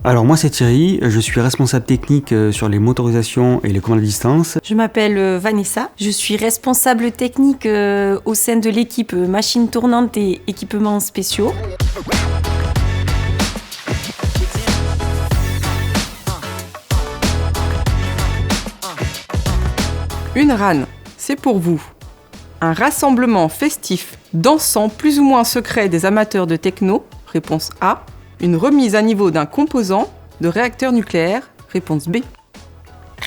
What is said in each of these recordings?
Alors moi c'est Thierry, je suis responsable technique sur les motorisations et les commandes à distance. Je m'appelle Vanessa, je suis responsable technique au sein de l'équipe machines tournantes et équipements spéciaux. Une RAN, c'est pour vous. Un rassemblement festif, dansant, plus ou moins secret des amateurs de techno, réponse A. Une remise à niveau d'un composant de réacteur nucléaire, réponse B.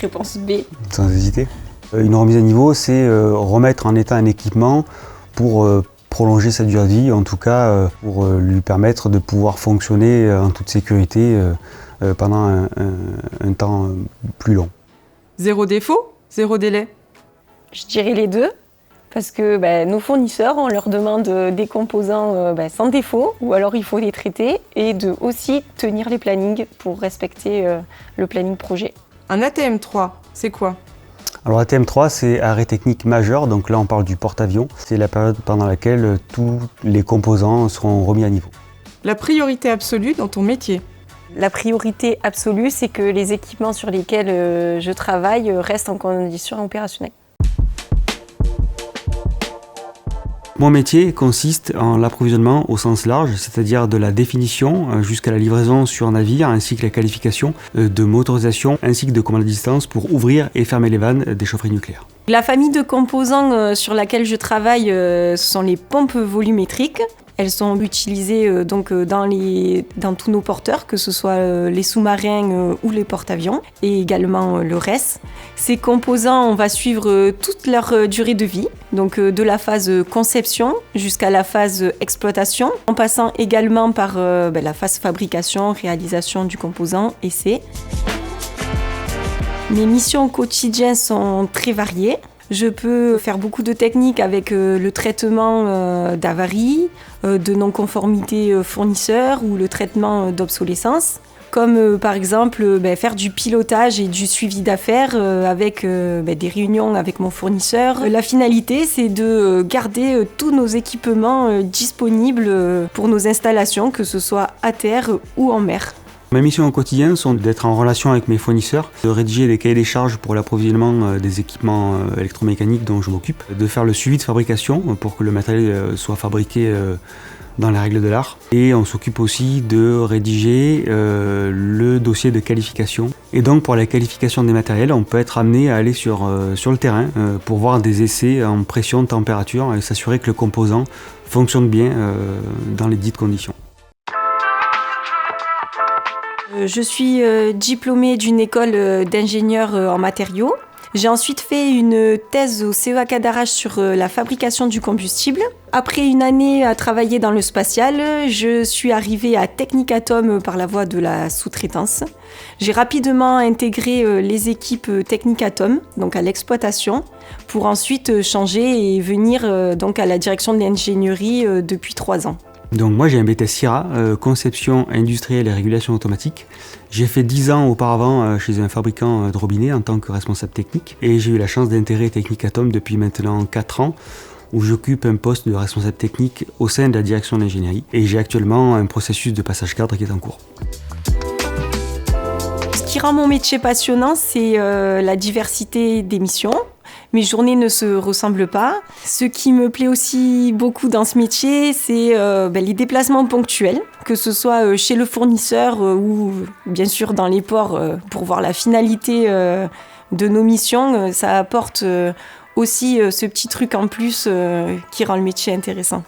Réponse B. Sans hésiter. Une remise à niveau, c'est remettre en état un équipement pour prolonger sa durée de vie, en tout cas pour lui permettre de pouvoir fonctionner en toute sécurité pendant un temps plus long. Zéro défaut, zéro délai. Je dirais les deux, parce que nos fournisseurs, on leur demande des composants sans défaut, ou alors il faut les traiter, et de aussi tenir les plannings pour respecter le planning projet. Un ATM3, c'est quoi ? Alors ATM3, c'est arrêt technique majeur, donc là on parle du porte-avions. C'est la période pendant laquelle tous les composants seront remis à niveau. La priorité absolue dans ton métier. La priorité absolue, c'est que les équipements sur lesquels je travaille restent en condition opérationnelle. Mon métier consiste en l'approvisionnement au sens large, c'est-à-dire de la définition jusqu'à la livraison sur navire, ainsi que la qualification de motorisation, ainsi que de commandes à distance pour ouvrir et fermer les vannes des chaufferies nucléaires. La famille de composants sur laquelle je travaille, ce sont les pompes volumétriques. Elles sont utilisées dans tous nos porteurs, que ce soit les sous-marins ou les porte-avions, et également le RES. Ces composants, on va suivre toute leur durée de vie, donc de la phase conception jusqu'à la phase exploitation, en passant également par la phase fabrication, réalisation du composant, essai. Mes missions quotidiennes sont très variées. Je peux faire beaucoup de techniques avec le traitement d'avaries, de non-conformité fournisseurs ou le traitement d'obsolescence, comme par exemple faire du pilotage et du suivi d'affaires avec des réunions avec mon fournisseur. La finalité, c'est de garder tous nos équipements disponibles pour nos installations, que ce soit à terre ou en mer. Mes missions au quotidien sont d'être en relation avec mes fournisseurs, de rédiger des cahiers des charges pour l'approvisionnement des équipements électromécaniques dont je m'occupe, de faire le suivi de fabrication pour que le matériel soit fabriqué dans les règles de l'art. Et on s'occupe aussi de rédiger le dossier de qualification. Et donc pour la qualification des matériels, on peut être amené à aller sur le terrain pour voir des essais en pression, température et s'assurer que le composant fonctionne bien dans les dites conditions. Je suis diplômée d'une école d'ingénieur en matériaux. J'ai ensuite fait une thèse au CEA Cadarache sur la fabrication du combustible. Après une année à travailler dans le spatial, je suis arrivée à Technicatom par la voie de la sous-traitance. J'ai rapidement intégré les équipes Technicatom, donc à l'exploitation, pour ensuite changer et venir donc à la direction de l'ingénierie depuis 3 ans. Donc moi j'ai un BTS SIRA, conception industrielle et régulation automatique. J'ai fait 10 ans auparavant chez un fabricant de robinets en tant que responsable technique et j'ai eu la chance d'intégrer Technicatom depuis maintenant 4 ans où j'occupe un poste de responsable technique au sein de la direction d'ingénierie et j'ai actuellement un processus de passage cadre qui est en cours. Ce qui rend mon métier passionnant, c'est la diversité des missions. Mes journées ne se ressemblent pas. Ce qui me plaît aussi beaucoup dans ce métier, c'est les déplacements ponctuels, que ce soit chez le fournisseur ou bien sûr dans les ports pour voir la finalité de nos missions. Ça apporte aussi ce petit truc en plus qui rend le métier intéressant.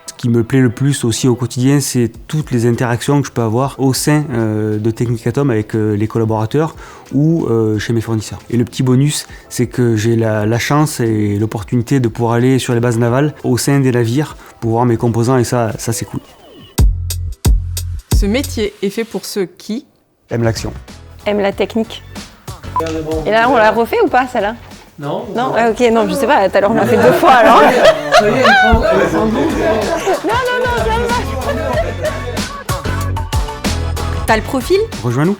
Ce qui me plaît le plus aussi au quotidien, c'est toutes les interactions que je peux avoir au sein de Technicatom avec les collaborateurs ou chez mes fournisseurs. Et le petit bonus, c'est que j'ai la chance et l'opportunité de pouvoir aller sur les bases navales au sein des navires pour voir mes composants et ça c'est cool. Ce métier est fait pour ceux qui aiment l'action. Aiment la technique. Et là, on l'a refait ou pas, celle-là ? Non. Non, ok, non, je sais pas, tout à l'heure on l'a fait 2 fois alors. Ça y est, elle prend Non, ça va. T'as le profil ? Rejoins-nous.